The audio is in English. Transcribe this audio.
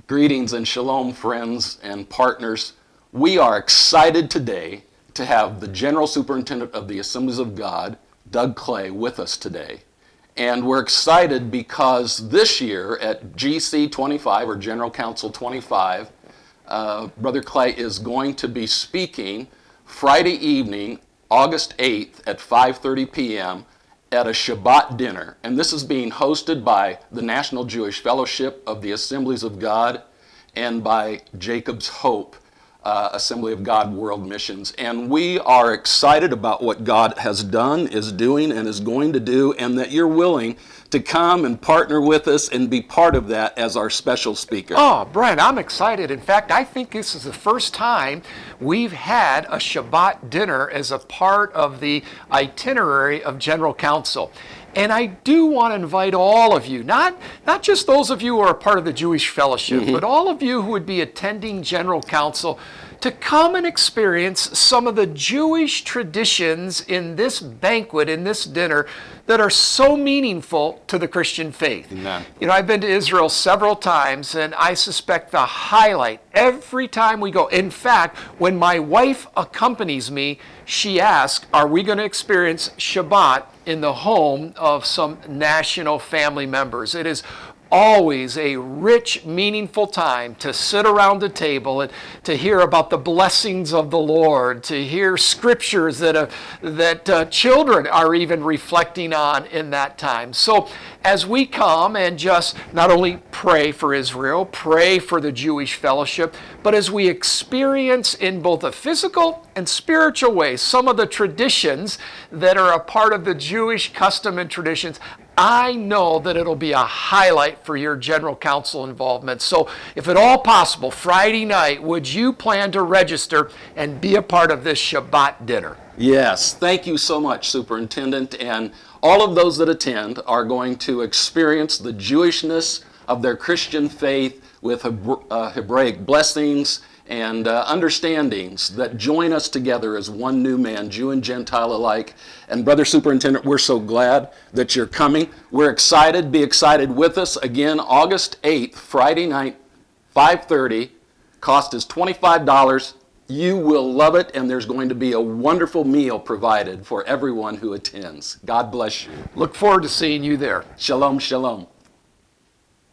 Greetings and shalom, friends and partners. We are excited today to have the General Superintendent of the Assemblies of God, Doug Clay, with us today. And we're excited because this year at GC25, or General Council 25, Brother Clay is going to be speaking Friday evening, August 8th at 5:30 p.m. at a Shabbat dinner. And this is being hosted by the National Jewish Fellowship of the Assemblies of God and by Jacob's Hope, Assembly of God World Missions. And we are excited about what God has done, is doing, and is going to do, and that you're willing to come and partner with us and be part of that as our special speaker. Oh, Brent, I'm excited. In fact, I think this is the first time we've had a Shabbat dinner as a part of the itinerary of General Council. And I do want to invite all of you, not just those of you who are part of the Jewish Fellowship, but all of you who would be attending General Council to come and experience some of the Jewish traditions in this banquet, in this dinner, that are so meaningful to the Christian faith. Amen. You know, I've been to Israel several times, and I suspect the highlight every time we go. In fact, when my wife accompanies me, she asks, are we going to experience Shabbat in the home of some national family members? It is always a rich, meaningful time to sit around the table and to hear about the blessings of the Lord, to hear scriptures that children are even reflecting on in that time. So as we come and just not only pray for Israel, pray for the Jewish fellowship, but as we experience in both a physical and spiritual way some of the traditions that are a part of the Jewish custom and traditions, I know that it'll be a highlight for your General Council involvement. So if at all possible, Friday night, would you plan to register and be a part of this Shabbat dinner? Yes, thank you so much, Superintendent. And all of those that attend are going to experience the Jewishness of their Christian faith with Hebraic blessings and understandings that join us together as one new man, Jew and Gentile alike. And Brother Superintendent, we're so glad that you're coming. We're excited. Be excited with us. Again, August 8th, Friday night, 5:30. Cost is $25. You will love it, and there's going to be a wonderful meal provided for everyone who attends. God bless you. Look forward to seeing you there. Shalom, shalom.